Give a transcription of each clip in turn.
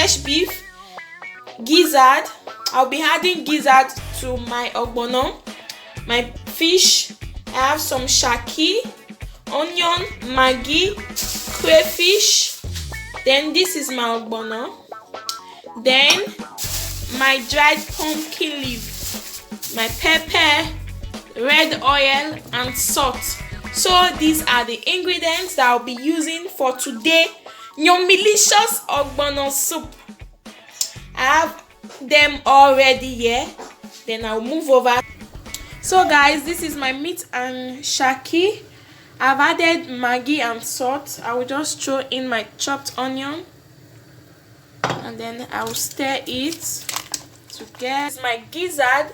fresh beef, gizzard. I'll be adding gizzard to my ogbono, my fish. I have some shaki, onion, maggi, crayfish. Then this is my ogbono. Then my dried pumpkin leaf, my pepper, red oil and salt. So these are the ingredients that I'll be using for today yummylicious ogbono soup. I have them already here. Then I'll move over. So guys, this is my meat and shaki. I've added maggi and salt. I will just throw in my chopped onion and then I will stir it to get my gizzard.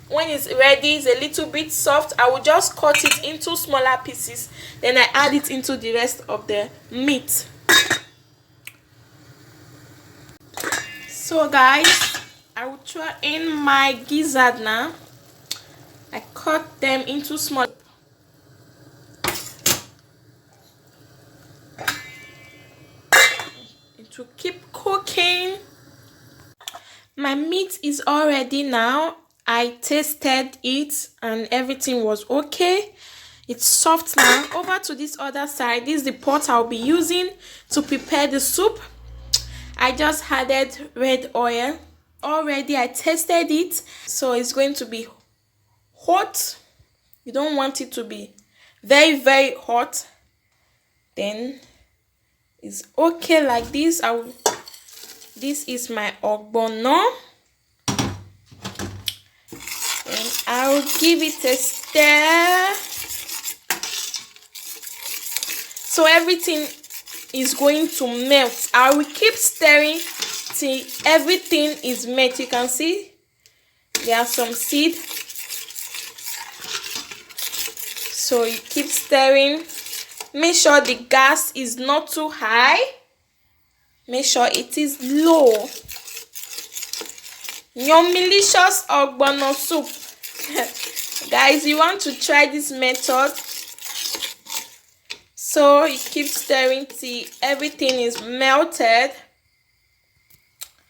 When it's ready, it's a little bit soft, I will just cut it into smaller pieces. Then I add it into the rest of the meat. So guys, I will throw in my gizzard now. I cut them into small. It will keep cooking. My meat is all ready now. I tasted it and everything was okay. It's soft now. Over to this other side. This is the pot I'll be using to prepare the soup. I just added red oil. Already I tasted it, so it's going to be hot. You don't want it to be very hot. Then it's okay like this. This is my ogbono. And I will give it a stir. So everything is going to melt. I will keep stirring till everything is melt. You can see there are some seed. So you keep stirring. Make sure the gas is not too high. Make sure it is low. Yummylicious ogbono soup. Guys, you want to try this method. So you keep stirring till everything is melted.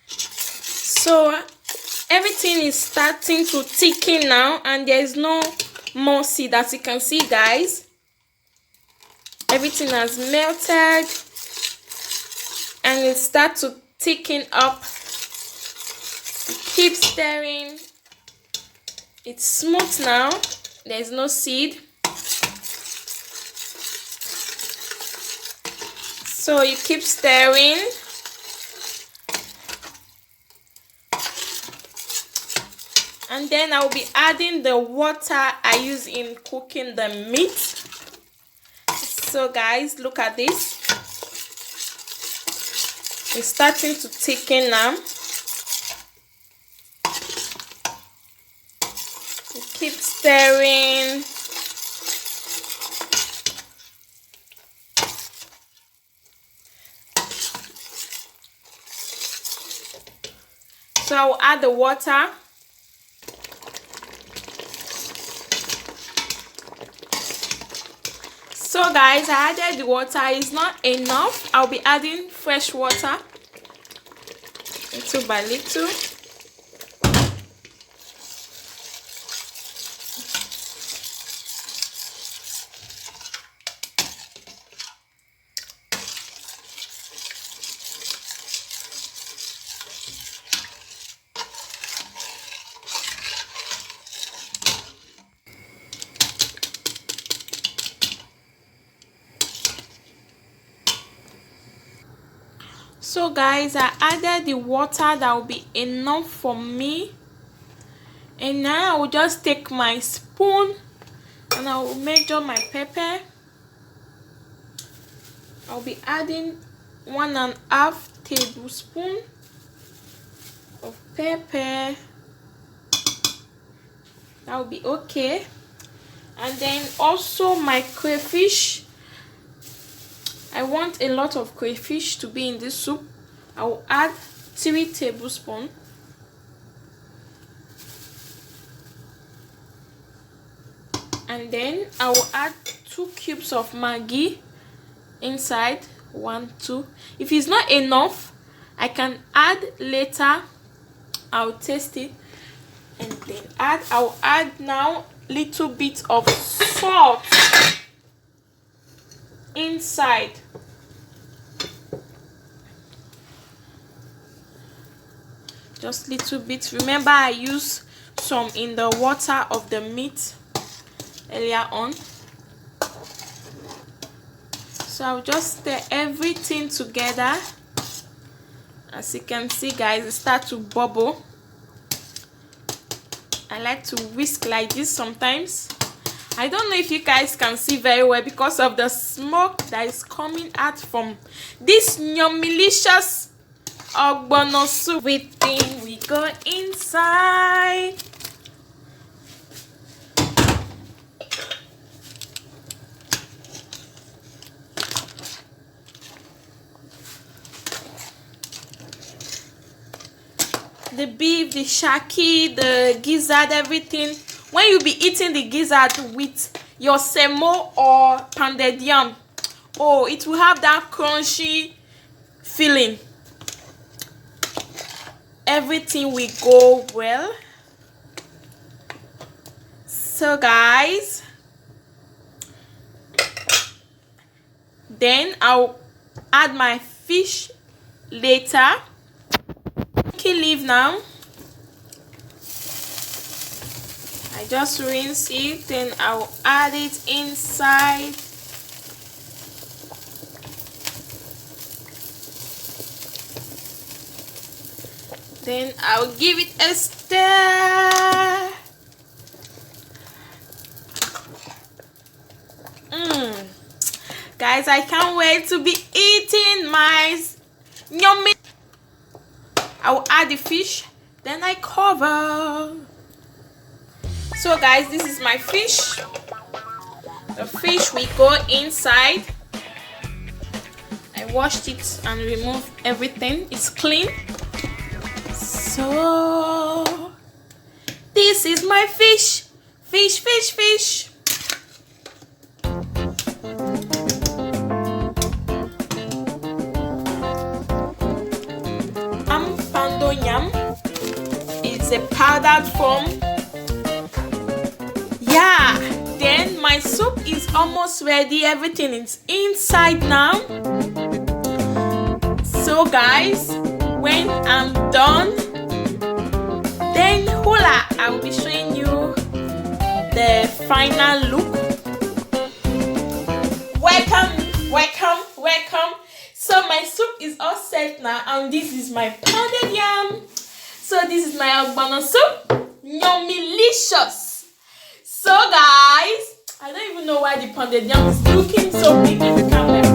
So everything is starting to thicken now and there is no more seed. As you can see, guys, everything has melted and it starts to thicken up. Keep stirring. It's smooth now. There's no seed. So you keep stirring. And then I'll be adding the water I use in cooking the meat. So guys, look at this. It's starting to thicken now. Keep stirring. So I'll add the water. So guys, I added the water. It's not enough. I'll be adding fresh water little by little. So guys, I added the water that will be enough for me. And now I will just take my spoon and I will measure my pepper. I'll be adding 1.5 tablespoons of pepper. That will be okay. And then also my crayfish. I want a lot of crayfish to be in this soup. I will add 3 tablespoons. And then I will add 2 cubes of maggi inside. 1, 2. If it's not enough, I can add later. I'll taste it and then I'll add now little bit of salt inside. Just little bit. Remember, I use some in the water of the meat earlier on. So I'll just stir everything together. As you can see, guys, it starts to bubble. I like to whisk like this sometimes. I don't know if you guys can see very well because of the smoke that is coming out from this yummylicious Ogbono soup. Everything we go inside. The beef, the shaki, the gizzard, everything. When you be eating the gizzard with your semo or pounded yam, oh, it will have that crunchy feeling. Everything will go well. So guys, then I'll add my fish later. Leave now. I just rinse it, then I'll add it inside. Then I'll give it a stir. Guys, I can't wait to be eating my yummy. I'll add the fish, then I cover. So guys, this is my fish. The fish will go inside. I washed it and removed everything. It's clean. So this is my fish. Fish, fish, fish. Yam is a powdered form. Yeah, then my soup is almost ready. Everything is inside now. So guys, when I'm done, then hula, I will be showing you the final look. Welcome, welcome, welcome. So my soup is all set now, and this is my pounded yam. So this is my Ogbono soup, yummylicious. So guys, I don't even know why the pounded yam is looking so big in the camera.